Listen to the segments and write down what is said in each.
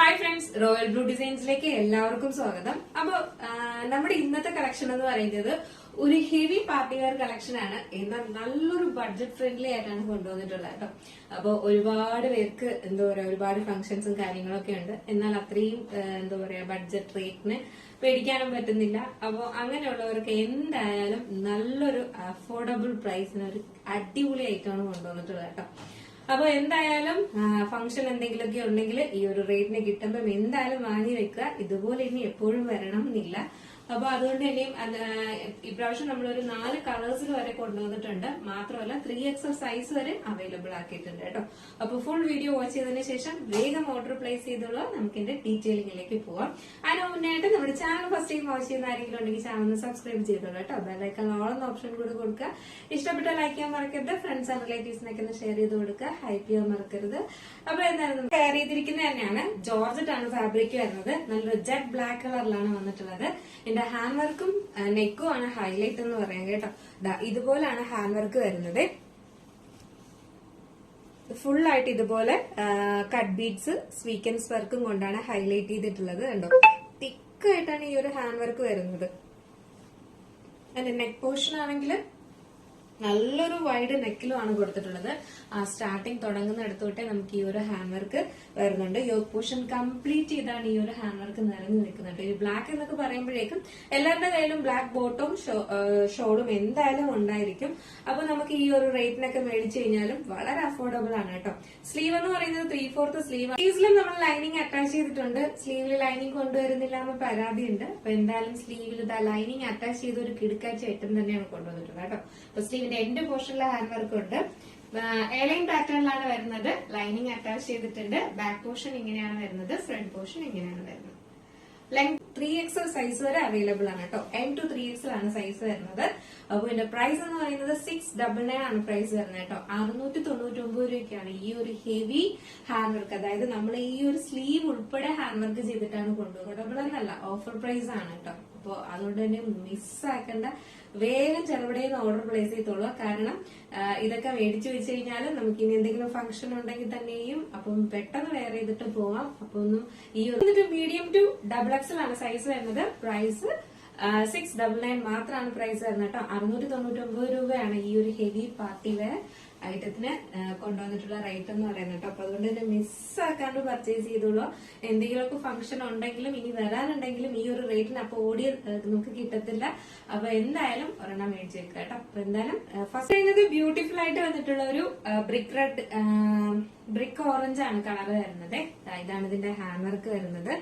Hi friends, royal blue ഡിസൈൻസിലേക്ക് എല്ലാവർക്കും സ്വാഗതം. അപ്പൊ നമ്മുടെ ഇന്നത്തെ കളക്ഷൻ എന്ന് പറയുന്നത് ഒരു ഹെവി പാർട്ടി വെയർ കളക്ഷൻ ആണ്. എന്നാൽ നല്ലൊരു ബഡ്ജറ്റ് ഫ്രണ്ട്ലി ആയിട്ടാണ് കൊണ്ടുവന്നിട്ടുള്ളത് കേട്ടോ. അപ്പൊ ഒരുപാട് പേർക്ക് എന്താ പറയാ ഒരുപാട് ഫംഗ്ഷൻസും കാര്യങ്ങളൊക്കെ ഉണ്ട്. എന്നാൽ അത്രയും എന്താ പറയാ ബഡ്ജറ്റ് റേറ്റിന് പേടിക്കാനും പറ്റുന്നില്ല. അപ്പൊ അങ്ങനെയുള്ളവർക്ക് എന്തായാലും നല്ലൊരു അഫോർഡബിൾ പ്രൈസിന് ഒരു അടിപൊളി ഐറ്റമാണ് കൊണ്ടുവന്നിട്ടുള്ളത് കേട്ടോ. അപ്പൊ എന്തായാലും ഫംഗ്ഷൻ എന്തെങ്കിലുമൊക്കെ ഉണ്ടെങ്കിൽ ഈ ഒരു റേറ്റിന് കിട്ടുമ്പോൾ എന്തായാലും വാങ്ങി വെക്കുക. ഇതുപോലെ ഇനി എപ്പോഴും വരണം എന്നില്ല. അപ്പൊ അതുകൊണ്ട് ഇനിയും ഇപ്രാവശ്യം നമ്മളൊരു 4 കളേഴ്സിൽ വരെ കൊണ്ടുവന്നിട്ടുണ്ട്. മാത്രമല്ല 3XL സൈസ് വരെ അവൈലബിൾ ആക്കിയിട്ടുണ്ട് കേട്ടോ. അപ്പൊ ഫുൾ വീഡിയോ വാച്ച് ചെയ്തതിനു ശേഷം വേഗം ഓർഡർ പ്ലേസ് ചെയ്തോളൂ. നമുക്ക് ഇതിന്റെ ഡീറ്റെയിലിംഗിലേക്ക് പോവാം. അതിന് മുന്നായിട്ട് നമ്മുടെ ചാനൽ ഫസ്റ്റ് ടൈം വാച്ച് ചെയ്യുന്ന ആരെങ്കിലും ഉണ്ടെങ്കിൽ ചാനൽ ഒന്ന് സബ്സ്ക്രൈബ് ചെയ്തോളൂ കേട്ടോ. ബെല്ലൈക്കൺ ഓൾ എന്ന ഓപ്ഷൻ കൂടെ കൊടുക്കുക. ഇഷ്ടപ്പെട്ട ലൈക്ക് ചെയ്യാൻ മറക്കരുത്. ഫ്രണ്ട്സ് ആൻഡ് റിലേറ്റീവ്സിനൊക്കെ ഒന്ന് ഷെയർ ചെയ്ത് കൊടുക്കുക. ഹൈപ്പ് ചെയ്യാൻ മറക്കരുത്. അപ്പൊ എന്തായാലും കെയർ ചെയ്തിരിക്കുന്നത് തന്നെയാണ്. ജോർജറ്റ് ആണ് ഫാബ്രിക് വരുന്നത്. നല്ലൊരു ജെറ്റ് ബ്ലാക്ക് കളറിലാണ് വന്നിട്ടുള്ളത്. ഇതിന്റെ ഹാൻഡ് വർക്കും നെക്കും ആണ് ഹൈലൈറ്റ് എന്ന് പറയാം കേട്ടോ. ഇതുപോലാണ് ഹാൻഡ് വർക്ക് വരുന്നത്. ഫുൾ ആയിട്ട് ഇതുപോലെ കട്ട് ബീഡ്സ് സ്വീക്കൻസ് വർക്കും കൊണ്ടാണ് ഹൈലൈറ്റ് ചെയ്തിട്ടുള്ളത് കണ്ടോ. തിക്കായിട്ടാണ് ഈ ഒരു ഹാൻഡ് വർക്ക് വരുന്നത്. അതിന്റെ നെക്ക് പോർഷൻ ആണെങ്കിൽ നല്ലൊരു വൈഡ് നെക്കിലുമാണ് കൊടുത്തിട്ടുള്ളത്. സ്റ്റാർട്ടിങ് തുടങ്ങുന്നിടത്ത് തൊട്ടേ നമുക്ക് ഈ ഒരു ഹാൻഡ് വർക്ക് വരുന്നുണ്ട്. യോക്ക് പോർഷൻ കംപ്ലീറ്റ് ചെയ്താണ് ഈ ഒരു ഹാൻഡ് വർക്ക് നിറഞ്ഞു നിൽക്കുന്നുണ്ട്. ഈ ബ്ലാക്ക് എന്നൊക്കെ പറയുമ്പോഴേക്കും എല്ലാവരുടെ കയ്യിലും ബ്ലാക്ക് ബോട്ടും ഷോളും എന്തായാലും ഉണ്ടായിരിക്കും. അപ്പൊ നമുക്ക് ഈ ഒരു റേറ്റിനൊക്കെ മേടിച്ചു കഴിഞ്ഞാലും വളരെ അഫോർഡബിൾ ആണ് കേട്ടോ. സ്ലീവ് എന്ന് പറയുന്നത് 3/4 സ്ലീവ്. സ്ലീവ്സിലും നമ്മൾ ലൈനിങ് അറ്റാച്ച് ചെയ്തിട്ടുണ്ട്. സ്ലീവിൽ ലൈനിങ് കൊണ്ടുവരുന്നില്ല എന്ന പരാതിയുണ്ട്. അപ്പൊ എന്തായാലും സ്ലീവിൽ ലൈനിങ് അറ്റാച്ച് ചെയ്ത് ഒരു കിടക്കാഴ്ച ഐറ്റം തന്നെയാണ് കൊണ്ടുവന്നിട്ടുള്ളത് കേട്ടോ. അപ്പൊ സ്ലീവിന്റെ എൻഡ് പോർഷനിലെ ഹാൻഡ് വർക്ക് ഉണ്ട്. എലൈൻ പാറ്റേണിലാണ് വരുന്നത്. ലൈനിങ് അറ്റാച്ച് ചെയ്തിട്ടുണ്ട്. ബാക്ക് പോർഷൻ ഇങ്ങനെയാണ് വരുന്നത്. ഫ്രണ്ട് പോർഷൻ ഇങ്ങനെയാണ് വരുന്നത്. ലെങ്ത് 3XL സൈസ് വരെ അവൈലബിൾ ആണ് കേട്ടോ. M to 3XL ആണ് സൈസ് വരുന്നത്. അപ്പൊ ഇതിന്റെ പ്രൈസ് എന്ന് പറയുന്നത് 699 ആണ് പ്രൈസ് വരുന്നത് കേട്ടോ. 699 രൂപയ്ക്കാണ് ഈ ഒരു ഹെവി ഹാൻഡ് വർക്ക്. അതായത് നമ്മൾ ഈ ഒരു സ്ലീവ് ഉൾപ്പെടെ ഹാൻഡ് വർക്ക് ചെയ്തിട്ടാണ് കൊണ്ടുപോകുന്നത്. എന്നല്ല, ഓഫർ പ്രൈസ് ആണ് കേട്ടോ. അപ്പൊ അതുകൊണ്ട് തന്നെ മിസ്സാക്കേണ്ട, വേഗം ചെറുപടയിൽ നിന്ന് ഓർഡർ പ്ലേസ് ചെയ്തോളൂ. കാരണം ഇതൊക്കെ മേടിച്ചു വെച്ച് കഴിഞ്ഞാൽ നമുക്ക് ഇനി എന്തെങ്കിലും ഫംഗ്ഷൻ ഉണ്ടെങ്കിൽ തന്നെയും അപ്പം പെട്ടെന്ന് വെയർ ചെയ്തിട്ട് പോവാം. അപ്പൊ ഒന്നും ഈ ഒരു മീഡിയം ടു XXL ആണ് സൈസ് വരുന്നത്. പ്രൈസ് 699 മാത്രമാണ് പ്രൈസ് വരുന്നത് കേട്ടോ. 699 രൂപയാണ് ഈ ഒരു ഹെവി പാർട്ടി വെയർ ഐറ്റത്തിന് കൊണ്ടുവന്നിട്ടുള്ള റേറ്റ് എന്ന് പറയുന്നത് കേട്ടോ. അപ്പൊ അതുകൊണ്ട് തന്നെ മിസ്സാക്കാണ്ട് പർച്ചേസ് ചെയ്തോളൂ. എന്തെങ്കിലുമൊക്കെ ഫംഗ്ഷൻ ഉണ്ടെങ്കിലും ഇനി വരാനുണ്ടെങ്കിലും ഈ ഒരു റേറ്റിന് അപ്പൊ ഓടി നമുക്ക് കിട്ടത്തില്ല. അപ്പൊ എന്തായാലും ഒരെണ്ണം മേടിച്ച് വെക്കുക കേട്ടോ. അപ്പൊ എന്തായാലും ഫസ്റ്റ് ചെയ്യുന്നത് ബ്യൂട്ടിഫുൾ ആയിട്ട് വന്നിട്ടുള്ള ഒരു ബ്രിക്ക് ഓറഞ്ച് ആണ് കളർ വരുന്നത്. ഇതാണ് ഇതിന്റെ ഹാൻഡ് വർക്ക് വരുന്നത്.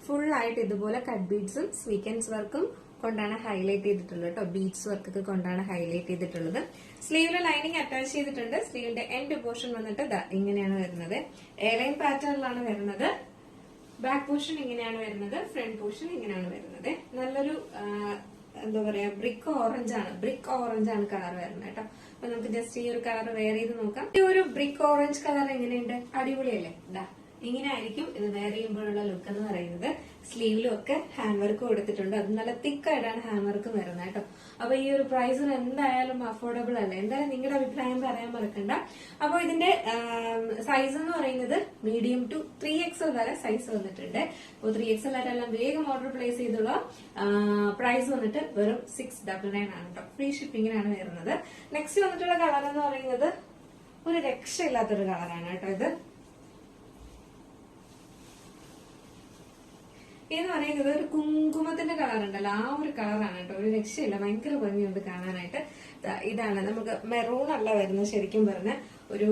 ഫുൾ ആയിട്ട് ഇതുപോലെ കട്ട് ബീഡ്സും സ്വീക്കൻസ് വർക്കും കൊണ്ടാണ് ഹൈലൈറ്റ് ചെയ്തിട്ടുള്ളത് കേട്ടോ. ബീഡ്സ് വർക്ക് ഒക്കെ കൊണ്ടാണ് ഹൈലൈറ്റ് ചെയ്തിട്ടുള്ളത്. സ്ലീവില് ലൈനിങ് അറ്റാച്ച് ചെയ്തിട്ടുണ്ട്. സ്ലീവിന്റെ എൻഡ് പോർഷൻ വന്നിട്ട് ഇങ്ങനെയാണ് വരുന്നത്. എയർലൈൻ പാറ്റേണിലാണ് വരുന്നത്. ബാക്ക് പോർഷൻ ഇങ്ങനെയാണ് വരുന്നത്. ഫ്രണ്ട് പോർഷൻ ഇങ്ങനെയാണ് വരുന്നത്. നല്ലൊരു എന്താ പറയാ ബ്രിക്ക് ഓറഞ്ച് ആണ് കളർ വരുന്നത് കേട്ടോ. അപ്പൊ നമുക്ക് ജസ്റ്റ് ഈ ഒരു കളർ വെയർ ചെയ്ത് നോക്കാം. ഈ ഒരു ബ്രിക്ക് ഓറഞ്ച് കളർ എങ്ങനെയുണ്ട്? അടിപൊളിയല്ലേ? ഇങ്ങനെ ആയിരിക്കും ഇത് വെയർ ചെയ്യുമ്പോഴുള്ള ലുക്ക് എന്ന് പറയുന്നത്. സ്ലീവിലും ഒക്കെ ഹാൻഡ് വർക്ക് കൊടുത്തിട്ടുണ്ട്. അത് നല്ല തിക്കായിട്ടാണ് ഹാൻഡ് വർക്ക് വരുന്നത് കേട്ടോ. അപ്പൊ ഈ ഒരു പ്രൈസിന് എന്തായാലും അഫോർഡബിൾ അല്ല. എന്തായാലും നിങ്ങളുടെ അഭിപ്രായം പറയാൻ മറക്കണ്ട. അപ്പൊ ഇതിന്റെ സൈസ് എന്ന് പറയുന്നത് മീഡിയം ടു 3XL വരെ സൈസ് വന്നിട്ടുണ്ട്. അപ്പോൾ 3XL ആയിട്ടെല്ലാം വേഗം ഓർഡർ പ്ലേസ് ചെയ്തോളൂ. പ്രൈസ് വന്നിട്ട് വെറും 699 ആണ് കേട്ടോ. ഫ്രീ ഷിപ്പിംഗിനാണ് വരുന്നത്. നെക്സ്റ്റ് വന്നിട്ടുള്ള കളർ എന്ന് പറയുന്നത് ഒരു രക്ഷയില്ലാത്തൊരു കളറാണ് കേട്ടോ. എന്ന് പറയുന്നത് ഒരു കുങ്കുമത്തിന്റെ കളർ ഉണ്ടല്ലോ, ആ ഒരു കളറാണ് കേട്ടോ. ഒരു രക്ഷയില്ല, ഭയങ്കര ഭംഗിയുണ്ട് കാണാനായിട്ട്. ഇതാണ് നമുക്ക് മെറൂൺ അല്ല വരുന്നത്. ശരിക്കും പറഞ്ഞ ഒരു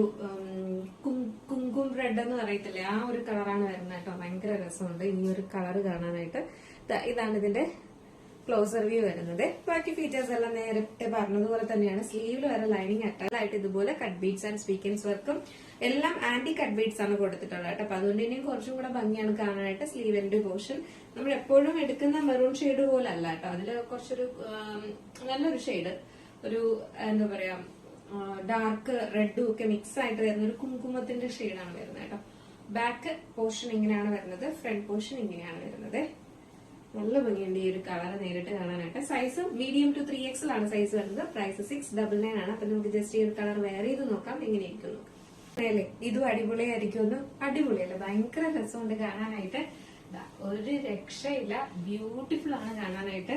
കുങ്കും റെഡ് എന്ന് പറയത്തില്ലേ, ആ ഒരു കളറാണ് വരുന്നത് കേട്ടോ. ഭയങ്കര രസമുണ്ട് ഈ ഒരു കളർ കാണാനായിട്ട്. ഇതാണ് ഇതിന്റെ ക്ലോസർ വ്യൂ വരുന്നത്. ബാക്കി ഫീച്ചേഴ്സ് എല്ലാം നേരത്തെ പറഞ്ഞതുപോലെ തന്നെയാണ്. സ്ലീവിൽ വരെ ലൈനിങ് അറ്റാച്ച് ആയിട്ട് ഇതുപോലെ കട്ട് ബീഡ്സ് ആൻഡ് സ്വീക്കൻസ് വർക്കും എല്ലാം ആന്റി കട്ട് ബീഡ്സ് ആണ് കൊടുത്തിട്ടുള്ളത് കേട്ടോ. അപ്പൊ അതുകൊണ്ട് ഇനിയും കുറച്ചും കൂടെ ഭംഗിയാണ് കാണാനായിട്ട്. സ്ലീവിന്റെ പോർഷൻ നമ്മൾ എപ്പോഴും എടുക്കുന്ന മെറൂൺ ഷെയ്ഡ് പോലെ അല്ല കേട്ടോ. അതില് കുറച്ചൊരു നല്ലൊരു ഷെയ്ഡ്, ഒരു എന്താ പറയാ ഡാർക്ക് റെഡും ഒക്കെ മിക്സ് ആയിട്ട് വരുന്ന ഒരു കുങ്കുമത്തിന്റെ ഷെയ്ഡാണ് വരുന്നത് കേട്ടോ. ബാക്ക് പോർഷൻ ഇങ്ങനെയാണ് വരുന്നത്. ഫ്രണ്ട് പോർഷൻ ഇങ്ങനെയാണ് വരുന്നത്. നല്ല ഭംഗിയുണ്ട് ഈ ഒരു കളർ നേരിട്ട് കാണാനായിട്ട്. സൈസ് മീഡിയം ടു 3XL ആണ് സൈസ് വരുന്നത്. പ്രൈസ് 699 ആണ്. അപ്പൊ നമുക്ക് ജസ്റ്റ് ഈ ഒരു കളർ വെയർ ചെയ്ത് നോക്കാം എങ്ങനെയിരിക്കും നോക്കാം. അല്ലേ ഇതും അടിപൊളിയായിരിക്കുമെന്നും അടിപൊളിയല്ലേ, ഭയങ്കര രസമുണ്ട് കാണാനായിട്ട്. ഒരു രക്ഷയില്ല, ബ്യൂട്ടിഫുൾ ആണ് കാണാനായിട്ട്.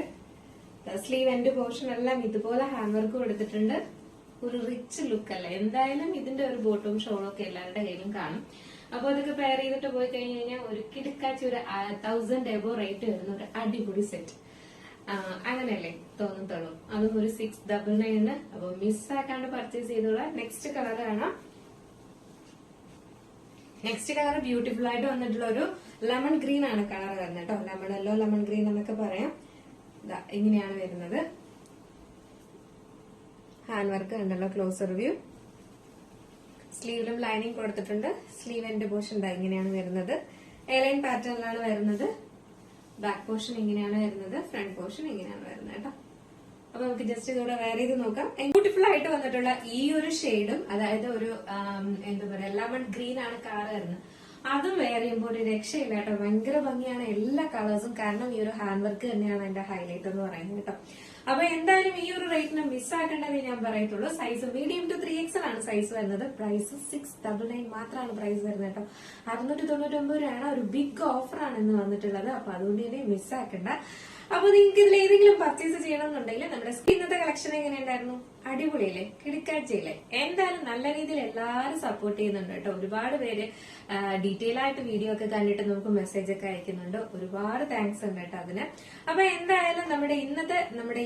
സ്ലീവ് എൻഡ് പോർഷൻ എല്ലാം ഇതുപോലെ ഹാൻഡ് വർക്ക് കൊടുത്തിട്ടുണ്ട്. ഒരു റിച്ച് ലുക്ക് അല്ലേ. എന്തായാലും ഇതിന്റെ ഒരു ബോട്ടും ഷോളും ഒക്കെ എല്ലാവരുടെ കയ്യിലും കാണും. അപ്പൊ അതൊക്കെ പെയർ ചെയ്തിട്ട് പോയി കഴിഞ്ഞു കഴിഞ്ഞാൽ ഒരു കിടക്കാച്ചി ഒരു 1000 എബോ റേറ്റ് വരുന്ന ഒരു അടിപൊളി സെറ്റ് അങ്ങനെയല്ലേ തോന്നത്തുള്ളൂ. അതും ഒരു 699. അപ്പൊ മിസ്സാക്കാണ്ട് പർച്ചേസ് ചെയ്തോളാം. നെക്സ്റ്റ് കളർ കാണാം. നെക്സ്റ്റ് കളർ ബ്യൂട്ടിഫുൾ ആയിട്ട് വന്നിട്ടുള്ള ഒരു ലെമൺ ഗ്രീൻ ആണ് കളർ വരുന്നത് കേട്ടോ. ലെമൺ യെല്ലോ, ലെമൺ ഗ്രീൻ എന്നൊക്കെ പറയാം. ഇങ്ങനെയാണ് വരുന്നത്. ഹാൻഡ് വർക്ക് ഉണ്ടല്ലോ, ക്ലോസർ വ്യൂ. സ്ലീവിലും ലൈനിങ് കൊടുത്തിട്ടുണ്ട്. സ്ലീവ് എൻഡ് പോർഷൻ ഇങ്ങനെയാണ് വരുന്നത്. എയർലൈൻ പാറ്റേണിലാണ് വരുന്നത്. ബാക്ക് പോർഷൻ ഇങ്ങനെയാണ് വരുന്നത്. ഫ്രണ്ട് പോർഷൻ ഇങ്ങനെയാണ് വരുന്നത് കേട്ടോ. അപ്പൊ നമുക്ക് ജസ്റ്റ് ഇതോടെ വേറെ ചെയ്ത് നോക്കാം. ബ്യൂട്ടിഫുൾ ആയിട്ട് വന്നിട്ടുള്ള ഈ ഒരു ഷെയ്ഡും, അതായത് ഒരു എന്താ പറയാ ലെമൺ ഗ്രീൻ ആണ് കളർ വരുന്നത്. അതും വേറെ ചെയ്യുമ്പോൾ ഒരു രക്ഷയില്ല കേട്ടോ. ഭയങ്കര ഭംഗിയാണ് എല്ലാ കളേഴ്സും. കാരണം ഈ ഒരു ഹാൻഡ് വർക്ക് തന്നെയാണ് അതിന്റെ ഹൈലൈറ്റ് എന്ന് പറയുന്നത് കേട്ടോ. അപ്പൊ എന്തായാലും ഈ ഒരു റേറ്റിന് മിസ്സാക്കേണ്ടതേ ഞാൻ പറയത്തുള്ളൂ. സൈസ് മീഡിയം ടു 3XL ആണ് സൈസ് വരുന്നത്. പ്രൈസ് 699 മാത്രമാണ് പ്രൈസ് വരുന്നത് കേട്ടോ. 699 രൂപയാണ്. ഒരു ബിഗ് ഓഫർ ആണ് ഇന്ന് വന്നിട്ടുള്ളത്. അപ്പൊ അതുകൊണ്ട് തന്നെ മിസ്സാക്കണ്ട. അപ്പൊ നിങ്ങൾക്ക് ഇതിൽ ഏതെങ്കിലും പർച്ചേസ് ചെയ്യണമെന്നുണ്ടെങ്കിൽ നമ്മുടെ ഇന്നത്തെ കളക്ഷൻ എങ്ങനെയുണ്ടായിരുന്നു? അടിപൊളിയല്ലേ, കിടക്കാഴ്ചയില്ലേ? എന്തായാലും നല്ല രീതിയിൽ എല്ലാവരും സപ്പോർട്ട് ചെയ്യുന്നുണ്ട് കേട്ടോ. ഒരുപാട് പേര് ഡീറ്റെയിൽ ആയിട്ട് വീഡിയോ ഒക്കെ കണ്ടിട്ട് നമുക്ക് മെസ്സേജ് ഒക്കെ അയക്കുന്നുണ്ട്. ഒരുപാട് താങ്ക്സ് ഉണ്ട് കേട്ടോ അതിന്. അപ്പൊ എന്തായാലും നമ്മുടെ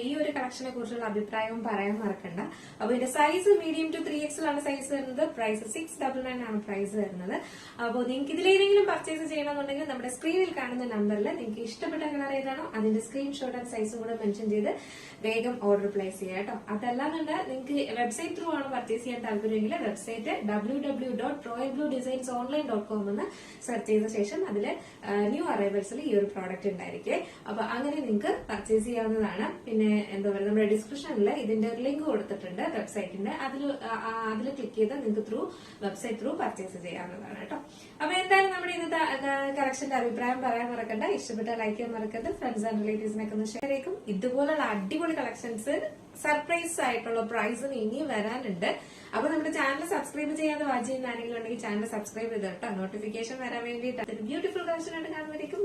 ഈ ഒരു കളക്ഷനെ കുറിച്ചുള്ള അഭിപ്രായവും പറയാൻ മറക്കണ്ട. അപ്പൊ ഇതിന്റെ സൈസ് മീഡിയം ടു 3XL ആണ് സൈസ് വരുന്നത്. പ്രൈസ് 699 ആണ് പ്രൈസ് വരുന്നത്. അപ്പോൾ നിങ്ങൾക്ക് ഇതിലേതെങ്കിലും പർച്ചേസ് ചെയ്യണമെന്നുണ്ടെങ്കിൽ നമ്മുടെ സ്ക്രീനിൽ കാണുന്ന നമ്പറിൽ നിങ്ങൾക്ക് ഇഷ്ടപ്പെട്ട കളർ ഏതാണോ അതിന്റെ സ്ക്രീൻഷോട്ട് ആൻഡ് സൈസും കൂടെ മെൻഷൻ ചെയ്ത് വേഗം ഓർഡർ പ്ലേസ് ചെയ്യാം കേട്ടോ. അതല്ലാന്നുണ്ട് നിങ്ങൾക്ക് വെബ്സൈറ്റ് ത്രൂ ആണ് പർച്ചേസ് ചെയ്യാൻ താല്പര്യമെങ്കിൽ വെബ്സൈറ്റ് www.royalbluedesignsonline.com എന്ന് സെർച്ച് ചെയ്ത ശേഷം അതിൽ ന്യൂ അറൈവൽസിൽ ഈ ഒരു പ്രോഡക്റ്റ് ഉണ്ടായിരിക്കും. അപ്പൊ അങ്ങനെ നിങ്ങൾക്ക് പർച്ചേസ് ചെയ്യാവുന്നതാണ്. പിന്നെ എന്താ പറയുക, നമ്മുടെ ഡിസ്ക്രിപ്ഷനിൽ ഇതിന്റെ ഒരു ലിങ്ക് കൊടുത്തിട്ടുണ്ട് വെബ്സൈറ്റിന്റെ. അതിൽ ക്ലിക്ക് ചെയ്ത് നിങ്ങൾക്ക് വെബ്സൈറ്റ് ത്രൂ പർച്ചേസ് ചെയ്യാവുന്നതാണ് കേട്ടോ. അപ്പൊ എന്തായാലും നമ്മുടെ ഇന്നത്തെ കളക്ഷന്റെ അഭിപ്രായം പറയാൻ മറക്കണ്ട. ഇഷ്ടപ്പെട്ട ലൈക്ക് ചെയ്യാൻ മറക്കരുത്. ഫ്രണ്ട്സ് ആൻഡ് റിലേറ്റീവ്സിനൊക്കെ ഒന്ന് ഷെയർ ചെയ്യും. ഇതുപോലുള്ള അടിപൊളി കളക്ഷൻസ് സർപ്രൈസ് ആയിട്ടുള്ള പ്രൈസും ഇനിയും വരാനുണ്ട്. അപ്പൊ നമ്മുടെ ചാനൽ സബ്സ്ക്രൈബ് ചെയ്യാതെ വാച്ച് ചെയ്യുന്ന ആരെങ്കിലും ഉണ്ടെങ്കിൽ ചാനൽ സബ്സ്ക്രൈബ് ചെയ്ത് കേട്ടോ. നോട്ടിഫിക്കേഷൻ വരാൻ വേണ്ടിയിട്ട് ബ്യൂട്ടിഫുൾ കളക്ഷൻ ആയിട്ട് കാണുമായിരിക്കും.